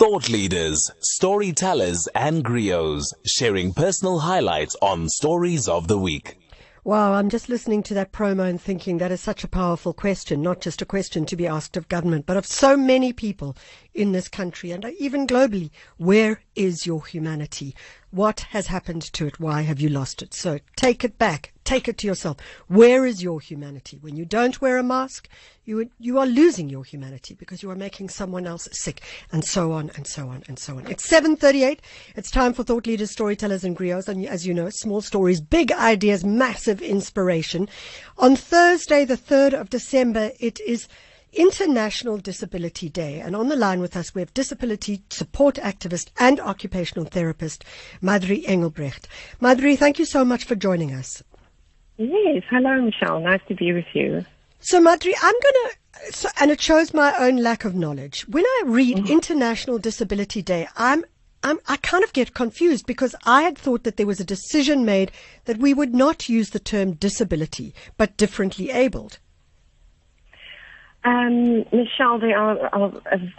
Thought leaders, storytellers and griots sharing personal highlights on Stories of the Week. Wow, I'm just listening to that promo and thinking that is such a powerful question, not just a question to be asked of government, but of so many people in this country and even globally. Where is your humanity? What has happened to it? Why have you lost it? So take it back. Take it to yourself. Where is your humanity? When you don't wear a mask, you are losing your humanity because you are making someone else sick, and so on and so on and so on. It's 7:38. It's time for thought leaders, storytellers and griots. And as you know, small stories, big ideas, massive inspiration. On Thursday, the 3rd of December, it is International Disability Day. And on the line with us, we have disability support activist and occupational therapist, Madri Engelbrecht. Madri, thank you so much for joining us. Yes, hello Michelle, nice to be with you. So Madri, and it shows my own lack of knowledge. When I read International Disability Day, I kind of get confused because I had thought that there was a decision made that we would not use the term disability, but differently abled. Michelle, there are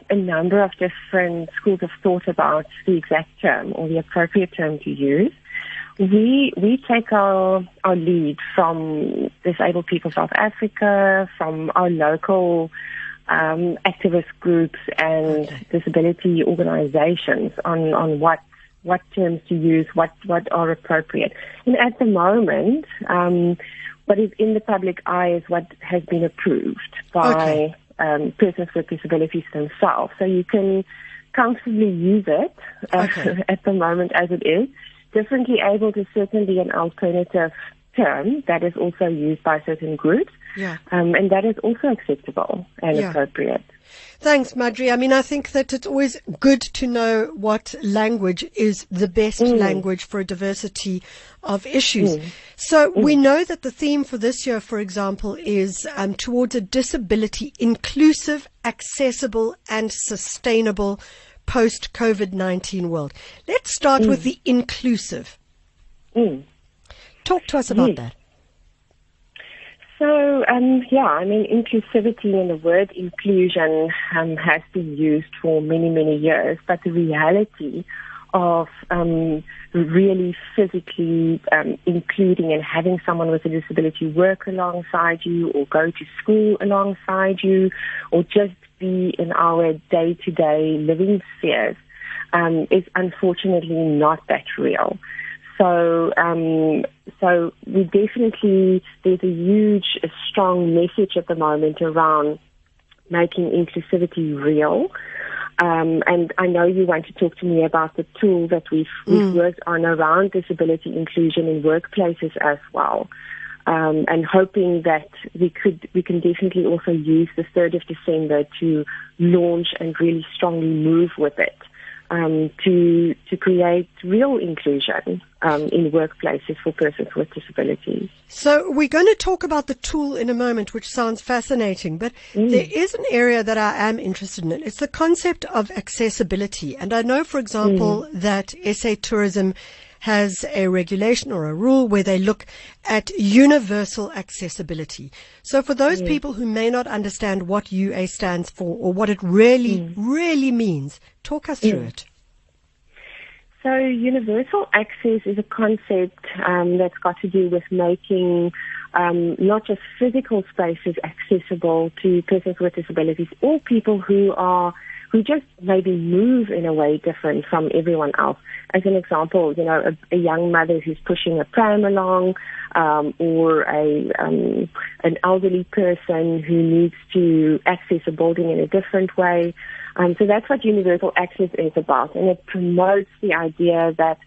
a number of different schools of thought about the exact term or the appropriate term to use. We take our lead from Disabled People South Africa, from our local activist groups and disability organizations on what terms to use, what are appropriate. And at the moment, what is in the public eye is what has been approved by persons with disabilities themselves. So you can comfortably use it at the moment as it is. Differently abled is certainly an alternative term that is also used by certain groups, and that is also acceptable and appropriate. Thanks, Madri. I mean, I think that it's always good to know what language is the best language for a diversity of issues. So we know that the theme for this year, for example, is towards a disability inclusive, accessible and sustainable post-COVID-19 world. Let's start with the inclusive. Talk to us about that. So, inclusivity and the word inclusion has been used for many, many years, but the reality of really physically including and having someone with a disability work alongside you or go to school alongside you or just be in our day-to-day living spheres is unfortunately not that real. So we definitely, there's a huge, strong message at the moment around making inclusivity real. And I know you want to talk to me about the tool that we've worked on around disability inclusion in workplaces as well. And hoping that we can definitely also use the 3rd of December to launch and really strongly move with it. To create real inclusion in workplaces for persons with disabilities. So we're going to talk about the tool in a moment, which sounds fascinating, but there is an area that I am interested in. It's the concept of accessibility. And I know, for example, that SA Tourism has a regulation or a rule where they look at universal accessibility. So for those people who may not understand what UA stands for or what it really, really means, talk us through it. So universal access is a concept that's got to do with making not just physical spaces accessible to persons with disabilities or people who just maybe move in a way different from everyone else. As an example, a young mother who's pushing a pram along, or an elderly person who needs to access a building in a different way. So that's what universal access is about, and it promotes the idea that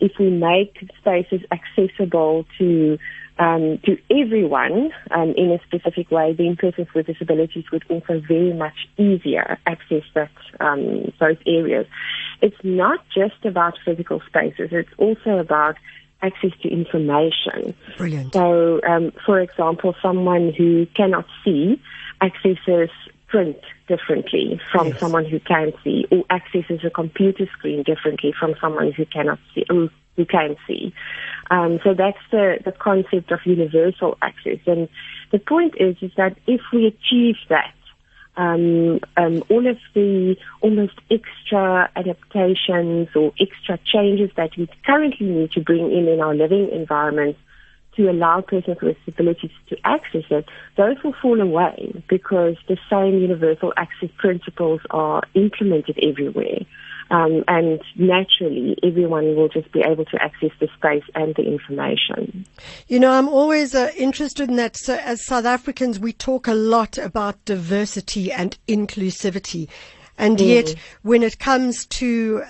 if we make spaces accessible to everyone in a specific way, then persons with disabilities would also very much easier access those areas. It's not just about physical spaces, it's also about access to information. Brilliant. So, for example, someone who cannot see accesses print differently from someone who can see, or accesses a computer screen differently from someone who cannot see, who can see. So that's the concept of universal access. And the point is that if we achieve that, all of the almost extra adaptations or extra changes that we currently need to bring in our living environments to allow persons with disabilities to access it, those will fall away because the same universal access principles are implemented everywhere. And naturally, everyone will just be able to access the space and the information. You know, I'm always interested in that. So as South Africans, we talk a lot about diversity and inclusivity. And yet, when it comes to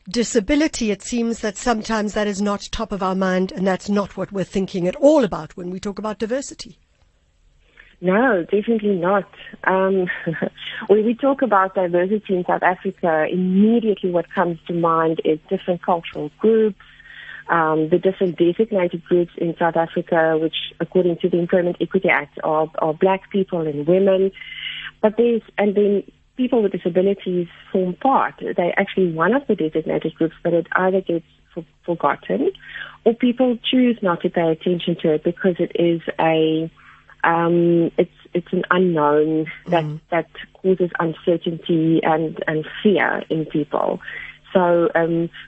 disability, it seems that sometimes that is not top of our mind, and that's not what we're thinking at all about when we talk about diversity. No, definitely not. When we talk about diversity in South Africa, immediately what comes to mind is different cultural groups, the different designated groups in South Africa, which according to the Employment Equity Act are black people and women. But then people with disabilities form part. They're actually one of the designated groups, but it either gets forgotten or people choose not to pay attention to it because it is it's an unknown that causes uncertainty and fear in people. So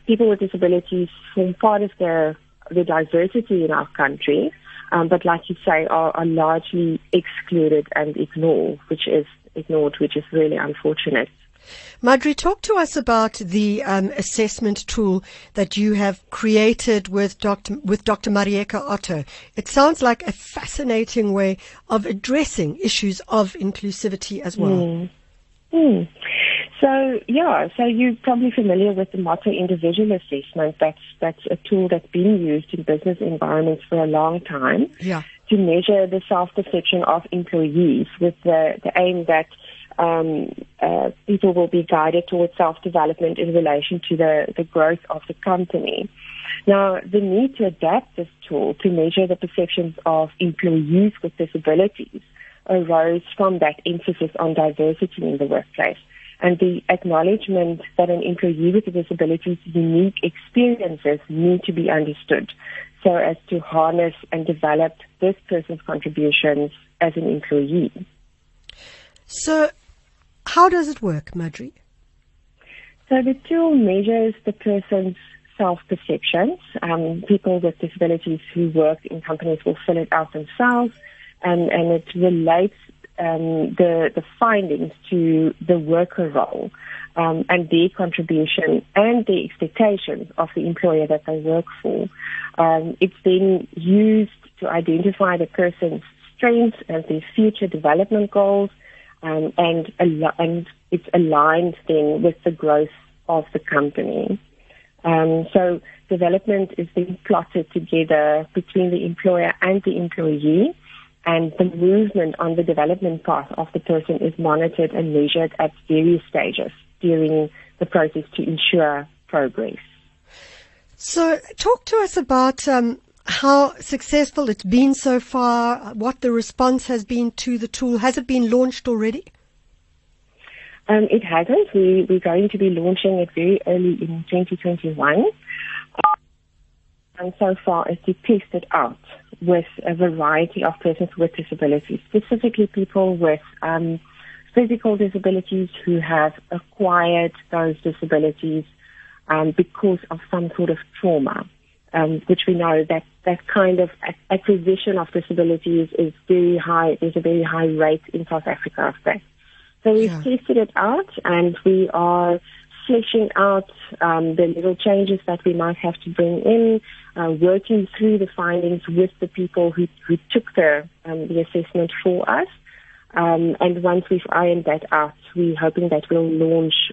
people with disabilities form part of the diversity in our country, but like you say, are largely excluded and ignored, which is really unfortunate. Madri, talk to us about the assessment tool that you have created with Dr. Marieke Otto. It sounds like a fascinating way of addressing issues of inclusivity as well. So you're probably familiar with the Motto individual assessment. That's a tool that's been used in business environments for a long time to measure the self-perception of employees with the aim that people will be guided towards self-development in relation to the growth of the company. Now, the need to adapt this tool to measure the perceptions of employees with disabilities arose from that emphasis on diversity in the workplace and the acknowledgement that an employee with a disability's unique experiences need to be understood so as to harness and develop this person's contributions as an employee. So, how does it work, Madri? So the tool measures the person's self-perceptions. People with disabilities who work in companies will fill it out themselves, and it relates the findings to the worker role and their contribution and the expectations of the employer that they work for. It's then used to identify the person's strengths and their future development goals, and it's aligned then with the growth of the company. So development is then plotted together between the employer and the employee, and the movement on the development path of the person is monitored and measured at various stages during the process to ensure progress. So talk to us about how successful it's been so far, what the response has been to the tool. Has it been launched already? It hasn't. We're going to be launching it very early in 2021. And so far is to test it out with a variety of persons with disabilities, specifically people with physical disabilities who have acquired those disabilities because of some sort of trauma. Which we know that kind of acquisition of disabilities is very high. There's a very high rate in South Africa of that. So we've tested it out, and we are fleshing out the little changes that we might have to bring in, working through the findings with the people who took the assessment for us. And once we've ironed that out, we're hoping that we'll launch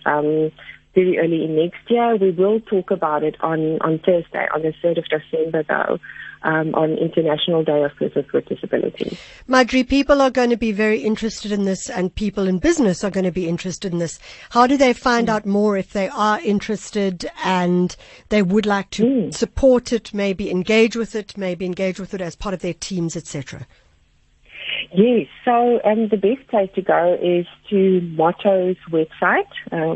very early in next year. We will talk about it on Thursday, on the 3rd of December, though, on International Day of Persons with Disabilities. Madri, people are going to be very interested in this, and people in business are going to be interested in this. How do they find out more if they are interested and they would like to support it, maybe engage with it as part of their teams, etc.? Yes, so the best place to go is to Motto's website,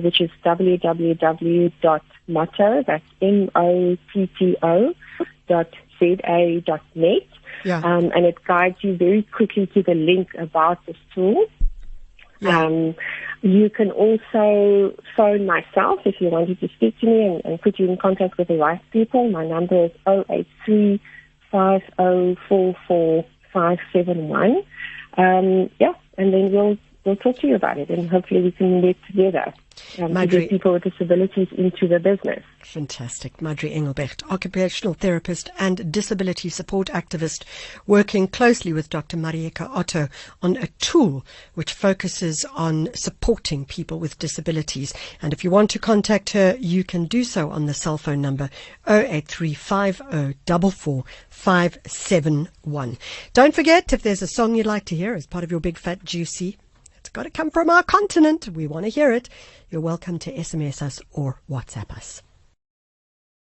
which is www.motto, that's motto.za.net, and it guides you very quickly to the link about this tool. Yeah. You can also phone myself if you wanted to speak to me and put you in contact with the right people. My number is 083 5044 571. And then we'll talk to you about it, and hopefully we can work together to get people with disabilities into the business. Fantastic. Madri Engelbrecht, occupational therapist and disability support activist, working closely with Dr. Marieke Otto on a tool which focuses on supporting people with disabilities. And if you want to contact her, you can do so on the cell phone number 0835044 Don't forget, if there's a song you'd like to hear as part of your Big Fat Juicy, it's got to come from our continent. We want to hear it. You're welcome to SMS us or WhatsApp us.